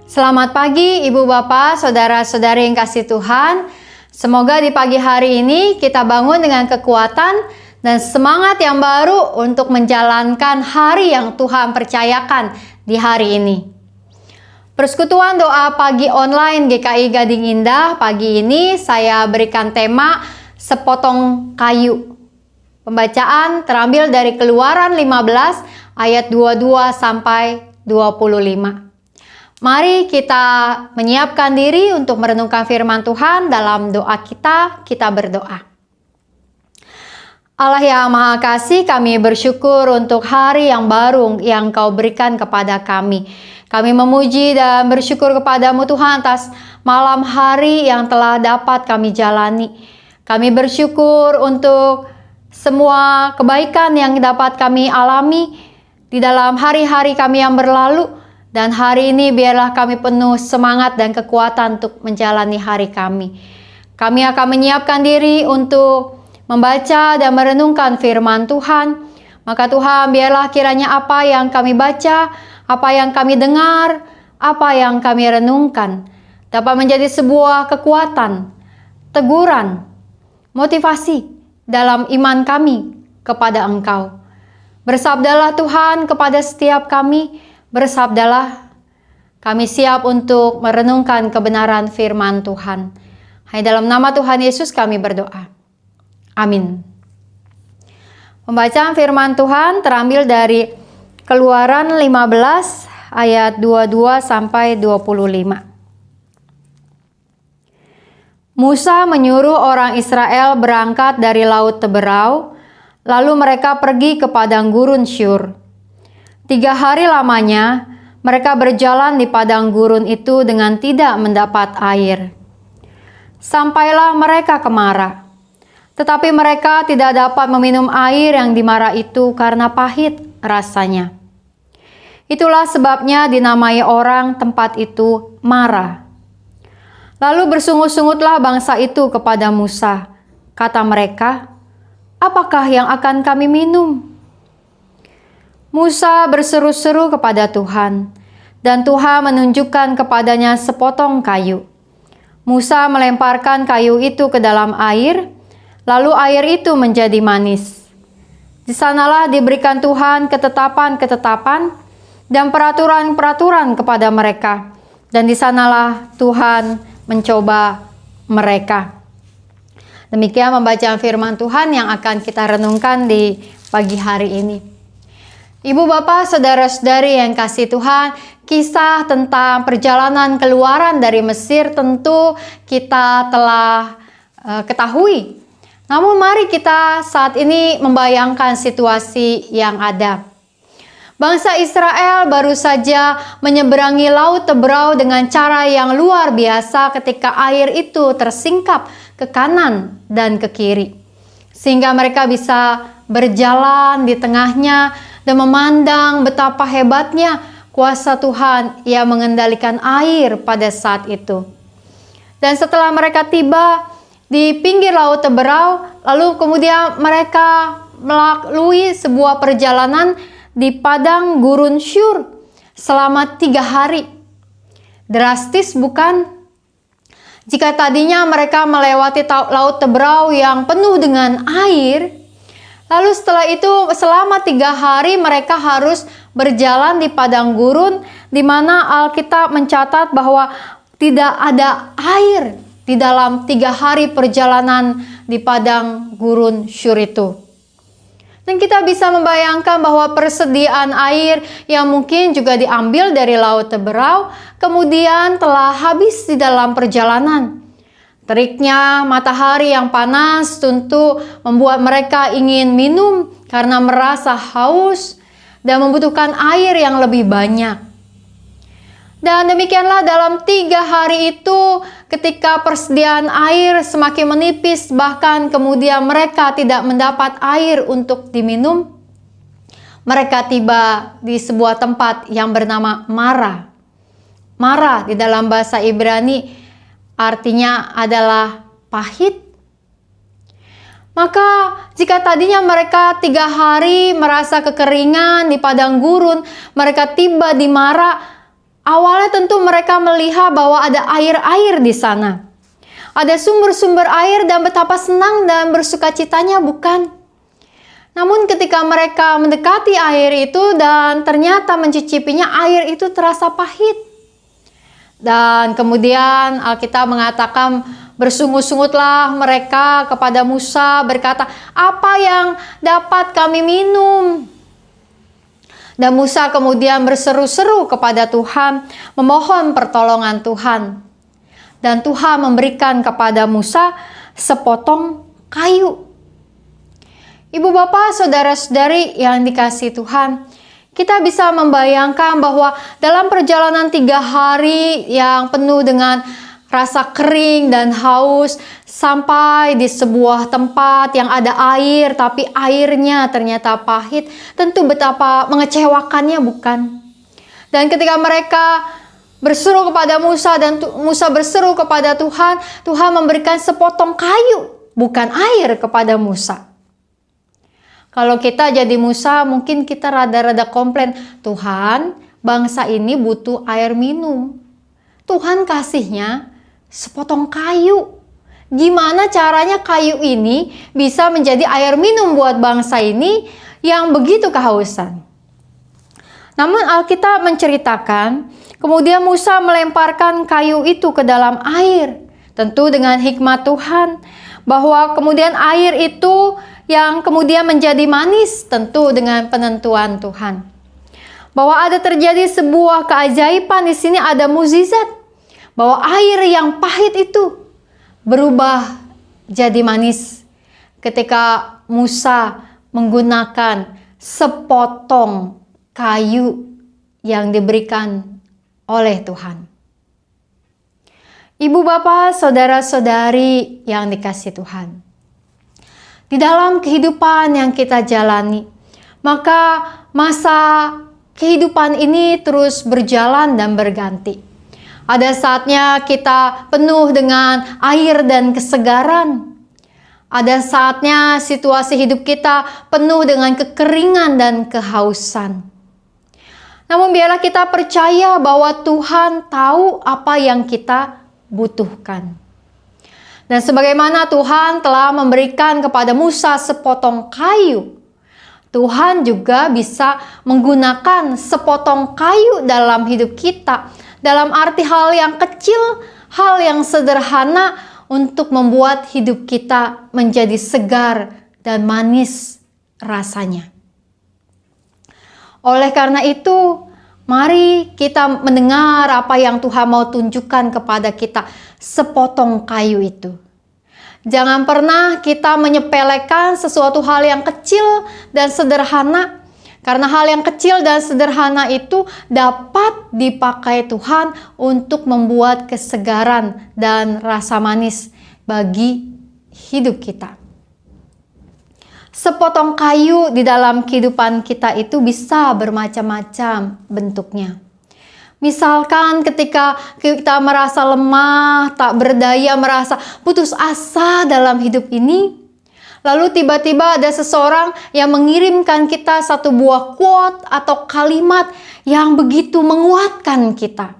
Selamat pagi Ibu Bapak, Saudara-saudari yang kasih Tuhan. Semoga di pagi hari ini kita bangun dengan kekuatan dan semangat yang baru untuk menjalankan hari yang Tuhan percayakan di hari ini. Persekutuan doa pagi online GKI Gading Indah, pagi ini saya berikan tema sepotong kayu. Pembacaan terambil dari Keluaran 15 ayat 22 sampai 25. Mari kita menyiapkan diri untuk merenungkan firman Tuhan. Dalam doa kita berdoa. Allah yang Maha Kasih, kami bersyukur untuk hari yang baru yang Kau berikan kepada kami. Kami memuji dan bersyukur kepadamu Tuhan atas malam hari yang telah dapat kami jalani. Kami bersyukur untuk semua kebaikan yang dapat kami alami di dalam hari-hari kami yang berlalu. Dan hari ini biarlah kami penuh semangat dan kekuatan untuk menjalani hari kami. Kami akan menyiapkan diri untuk membaca dan merenungkan firman Tuhan. Maka Tuhan, biarlah kiranya apa yang kami baca, apa yang kami dengar, apa yang kami renungkan dapat menjadi sebuah kekuatan, teguran, motivasi dalam iman kami kepada Engkau. Bersabdalah Tuhan kepada setiap kami, bersabdalah, kami siap untuk merenungkan kebenaran firman Tuhan. Hanya dalam nama Tuhan Yesus kami berdoa. Amin. Pembacaan firman Tuhan terambil dari Keluaran 15 ayat 22 sampai 25. Musa menyuruh orang Israel berangkat dari Laut Teberau, lalu mereka pergi ke padang gurun Syur. 3 hari lamanya, mereka berjalan di padang gurun itu dengan tidak mendapat air. Sampailah mereka ke Mara, tetapi mereka tidak dapat meminum air yang di Mara itu karena pahit rasanya. Itulah sebabnya dinamai orang tempat itu Mara. Lalu bersungut-sungutlah bangsa itu kepada Musa. Kata mereka, "Apakah yang akan kami minum?" Musa berseru-seru kepada Tuhan, dan Tuhan menunjukkan kepadanya sepotong kayu. Musa melemparkan kayu itu ke dalam air, lalu air itu menjadi manis. Di sanalah diberikan Tuhan ketetapan-ketetapan dan peraturan-peraturan kepada mereka, dan di sanalah Tuhan mencoba mereka. Demikian pembacaan firman Tuhan yang akan kita renungkan di pagi hari ini. Ibu bapak, saudara-saudari yang kasih Tuhan, kisah tentang perjalanan keluaran dari Mesir tentu kita telah ketahui. Namun mari kita saat ini membayangkan situasi yang ada. Bangsa Israel baru saja menyeberangi Laut Teberau dengan cara yang luar biasa ketika air itu tersingkap ke kanan dan ke kiri. Sehingga mereka bisa berjalan di tengahnya dan memandang betapa hebatnya kuasa Tuhan yang mengendalikan air pada saat itu. Dan setelah mereka tiba di pinggir Laut Teberau, lalu kemudian mereka melalui sebuah perjalanan di padang gurun Syur selama 3 hari. Drastis bukan? Jika tadinya mereka melewati Laut Teberau yang penuh dengan air, lalu setelah itu selama 3 hari mereka harus berjalan di padang gurun, di mana Alkitab mencatat bahwa tidak ada air di dalam 3 hari perjalanan di padang gurun Syur itu. Dan kita bisa membayangkan bahwa persediaan air yang mungkin juga diambil dari Laut Teberau kemudian telah habis di dalam perjalanan. Teriknya matahari yang panas tentu membuat mereka ingin minum karena merasa haus dan membutuhkan air yang lebih banyak. Dan demikianlah dalam 3 hari itu ketika persediaan air semakin menipis, bahkan kemudian mereka tidak mendapat air untuk diminum, mereka tiba di sebuah tempat yang bernama Mara. Mara di dalam bahasa Ibrani artinya adalah pahit. Maka jika tadinya mereka 3 hari merasa kekeringan di padang gurun, mereka tiba di Mara, Awalnya tentu mereka melihat bahwa ada air-air di sana. Ada sumber-sumber air dan betapa senang dan bersukacitanya, bukan? Namun ketika mereka mendekati air itu dan ternyata mencicipinya, air itu terasa pahit. Dan kemudian Alkitab mengatakan bersungut-sungutlah mereka kepada Musa berkata, "Apa yang dapat kami minum?" Dan Musa kemudian berseru-seru kepada Tuhan, memohon pertolongan Tuhan. Dan Tuhan memberikan kepada Musa sepotong kayu. Ibu bapak, saudara-saudari yang dikasihi Tuhan, kita bisa membayangkan bahwa dalam perjalanan 3 hari yang penuh dengan rasa kering dan haus, sampai di sebuah tempat yang ada air, tapi airnya ternyata pahit, tentu betapa mengecewakannya, bukan? Dan ketika mereka berseru kepada Musa dan Musa berseru kepada Tuhan, Tuhan memberikan sepotong kayu, bukan air, kepada Musa. Kalau kita jadi Musa, mungkin kita rada-rada komplain, "Tuhan, bangsa ini butuh air minum. Tuhan kasihnya sepotong kayu. Gimana caranya kayu ini bisa menjadi air minum buat bangsa ini yang begitu kehausan?" Namun Alkitab menceritakan, kemudian Musa melemparkan kayu itu ke dalam air. Tentu dengan hikmat Tuhan, bahwa kemudian air itu yang kemudian menjadi manis, tentu dengan penentuan Tuhan. Bahwa ada terjadi sebuah keajaiban di sini, ada mukjizat. Bahwa air yang pahit itu berubah jadi manis ketika Musa menggunakan sepotong kayu yang diberikan oleh Tuhan. Ibu bapak, saudara-saudari yang dikasihi Tuhan, di dalam kehidupan yang kita jalani, maka masa kehidupan ini terus berjalan dan berganti. Ada saatnya kita penuh dengan air dan kesegaran. Ada saatnya situasi hidup kita penuh dengan kekeringan dan kehausan. Namun biarlah kita percaya bahwa Tuhan tahu apa yang kita butuhkan. Dan sebagaimana Tuhan telah memberikan kepada Musa sepotong kayu, Tuhan juga bisa menggunakan sepotong kayu dalam hidup kita. Dalam arti hal yang kecil, hal yang sederhana untuk membuat hidup kita menjadi segar dan manis rasanya. Oleh karena itu, mari kita mendengar apa yang Tuhan mau tunjukkan kepada kita, sepotong kayu itu. Jangan pernah kita menyepelekan sesuatu hal yang kecil dan sederhana, karena hal yang kecil dan sederhana itu dapat dipakai Tuhan untuk membuat kesegaran dan rasa manis bagi hidup kita. Sepotong kayu di dalam kehidupan kita itu bisa bermacam-macam bentuknya. Misalkan ketika kita merasa lemah, tak berdaya, merasa putus asa dalam hidup ini, lalu tiba-tiba ada seseorang yang mengirimkan kita satu buah quote atau kalimat yang begitu menguatkan kita.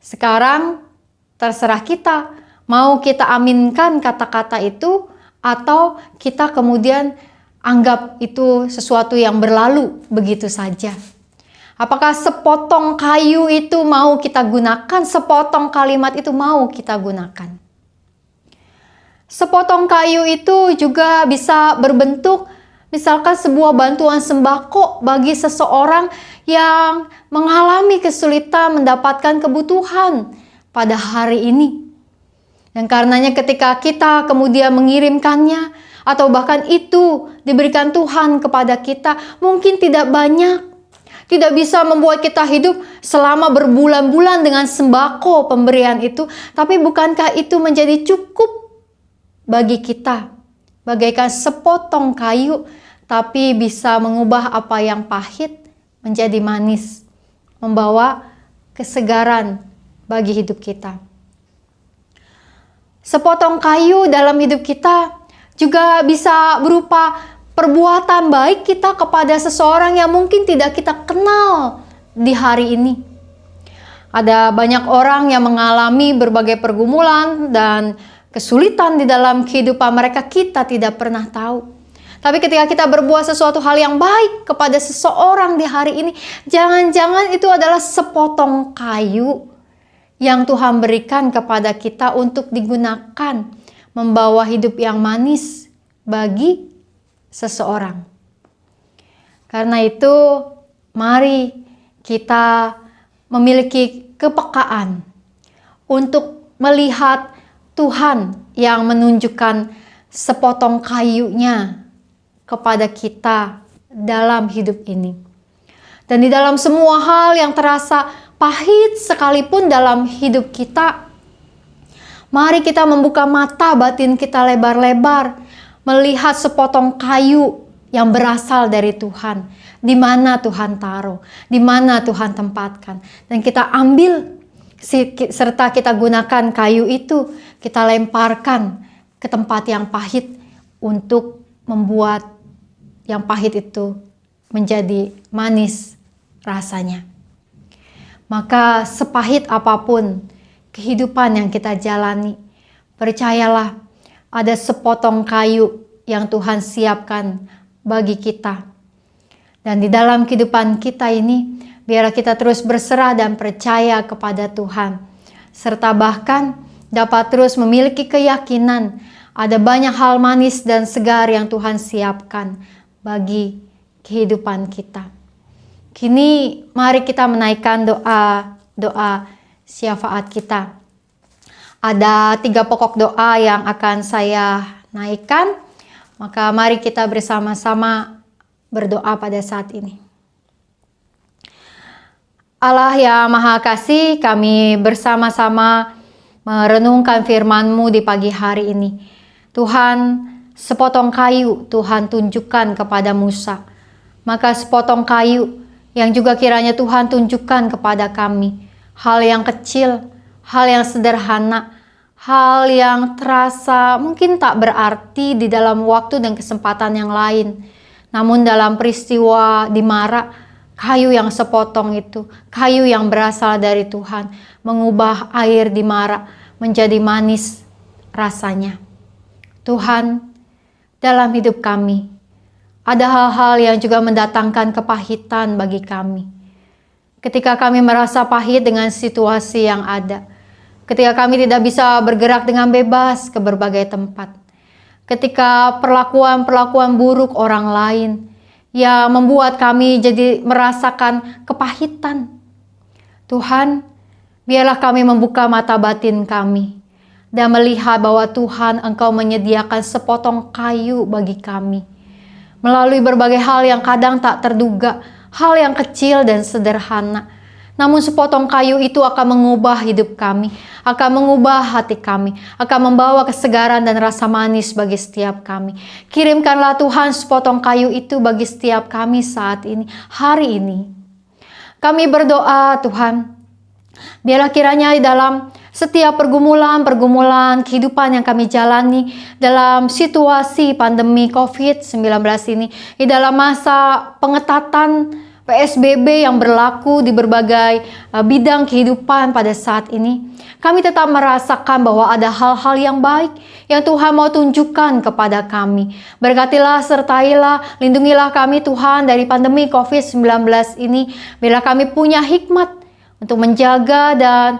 Sekarang terserah kita, mau kita aminkan kata-kata itu atau kita kemudian anggap itu sesuatu yang berlalu begitu saja. Apakah sepotong kayu itu mau kita gunakan, sepotong kalimat itu mau kita gunakan? Sepotong kayu itu juga bisa berbentuk misalkan sebuah bantuan sembako bagi seseorang yang mengalami kesulitan mendapatkan kebutuhan pada hari ini. Dan karenanya ketika kita kemudian mengirimkannya atau bahkan itu diberikan Tuhan kepada kita, mungkin tidak banyak. Tidak bisa membuat kita hidup selama berbulan-bulan dengan sembako pemberian itu. Tapi bukankah itu menjadi cukup bagi kita? Bagaikan sepotong kayu, tapi bisa mengubah apa yang pahit menjadi manis. Membawa kesegaran bagi hidup kita. Sepotong kayu dalam hidup kita juga bisa berupa perbuatan baik kita kepada seseorang yang mungkin tidak kita kenal di hari ini. Ada banyak orang yang mengalami berbagai pergumulan dan kesulitan di dalam kehidupan mereka, kita tidak pernah tahu. Tapi ketika kita berbuat sesuatu hal yang baik kepada seseorang di hari ini, jangan-jangan itu adalah sepotong kayu yang Tuhan berikan kepada kita untuk digunakan membawa hidup yang manis bagi seseorang. Karena itu, mari kita memiliki kepekaan untuk melihat Tuhan yang menunjukkan sepotong kayunya kepada kita dalam hidup ini. Dan di dalam semua hal yang terasa pahit sekalipun dalam hidup kita, mari kita membuka mata batin kita lebar-lebar, melihat sepotong kayu yang berasal dari Tuhan. Di mana Tuhan taruh, di mana Tuhan tempatkan. Dan kita ambil, serta kita gunakan kayu itu, kita lemparkan ke tempat yang pahit untuk membuat yang pahit itu menjadi manis rasanya. Maka sepahit apapun kehidupan yang kita jalani, percayalah ada sepotong kayu yang Tuhan siapkan bagi kita. Dan di dalam kehidupan kita ini, biarlah kita terus berserah dan percaya kepada Tuhan. Serta bahkan dapat terus memiliki keyakinan ada banyak hal manis dan segar yang Tuhan siapkan bagi kehidupan kita. Kini mari kita menaikkan doa syafaat kita. Ada 3 pokok doa yang akan saya naikkan. Maka mari kita bersama-sama berdoa pada saat ini. Allah yang Maha Kasih, kami bersama-sama merenungkan firman-Mu di pagi hari ini. Tuhan, sepotong kayu Tuhan tunjukkan kepada Musa. Maka sepotong kayu yang juga kiranya Tuhan tunjukkan kepada kami. Hal yang kecil, hal yang sederhana, hal yang terasa mungkin tak berarti di dalam waktu dan kesempatan yang lain. Namun dalam peristiwa di Mara, kayu yang sepotong itu, kayu yang berasal dari Tuhan, mengubah air di Mara menjadi manis rasanya. Tuhan, dalam hidup kami, ada hal-hal yang juga mendatangkan kepahitan bagi kami. Ketika kami merasa pahit dengan situasi yang ada, ketika kami tidak bisa bergerak dengan bebas ke berbagai tempat, ketika perlakuan-perlakuan buruk orang lain yang membuat kami jadi merasakan kepahitan, Tuhan, biarlah kami membuka mata batin kami dan melihat bahwa Tuhan, Engkau menyediakan sepotong kayu bagi kami. Melalui berbagai hal yang kadang tak terduga, hal yang kecil dan sederhana. Namun sepotong kayu itu akan mengubah hidup kami, akan mengubah hati kami, akan membawa kesegaran dan rasa manis bagi setiap kami. Kirimkanlah Tuhan sepotong kayu itu bagi setiap kami saat ini, hari ini. Kami berdoa Tuhan, biarlah kiranya di dalam setiap pergumulan kehidupan yang kami jalani dalam situasi pandemi COVID-19 ini, di dalam masa pengetatan PSBB yang berlaku di berbagai bidang kehidupan pada saat ini, kami tetap merasakan bahwa ada hal-hal yang baik yang Tuhan mau tunjukkan kepada kami. Berkatilah, sertailah, lindungilah kami Tuhan dari pandemi COVID-19 ini. Bila kami punya hikmat untuk menjaga dan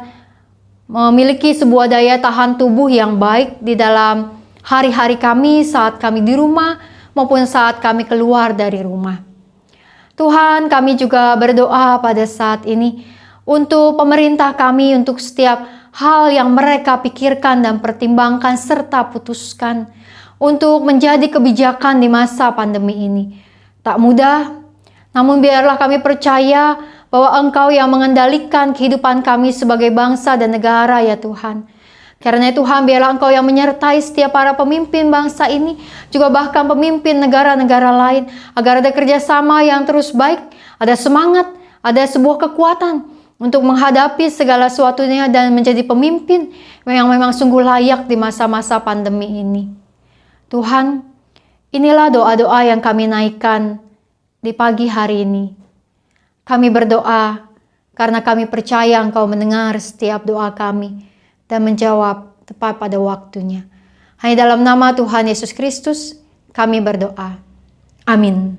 memiliki sebuah daya tahan tubuh yang baik di dalam hari-hari kami saat kami di rumah maupun saat kami keluar dari rumah. Tuhan, kami juga berdoa pada saat ini untuk pemerintah kami, untuk setiap hal yang mereka pikirkan dan pertimbangkan serta putuskan untuk menjadi kebijakan di masa pandemi ini. Tak mudah, namun biarlah kami percaya bahwa Engkau yang mengendalikan kehidupan kami sebagai bangsa dan negara, ya Tuhan. Karena Tuhan, biarlah Engkau yang menyertai setiap para pemimpin bangsa ini, juga bahkan pemimpin negara-negara lain, agar ada kerjasama yang terus baik, ada semangat, ada sebuah kekuatan untuk menghadapi segala sesuatunya dan menjadi pemimpin yang memang sungguh layak di masa-masa pandemi ini. Tuhan, inilah doa-doa yang kami naikkan di pagi hari ini. Kami berdoa, karena kami percaya Engkau mendengar setiap doa kami dan menjawab tepat pada waktunya. Hanya dalam nama Tuhan Yesus Kristus kami berdoa. Amin.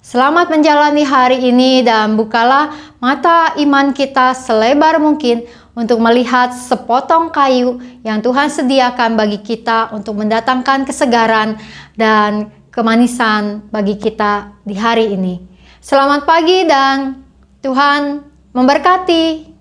Selamat menjalani hari ini dan bukalah mata iman kita selebar mungkin untuk melihat sepotong kayu yang Tuhan sediakan bagi kita untuk mendatangkan kesegaran dan kemanisan bagi kita di hari ini. Selamat pagi dan Tuhan memberkati.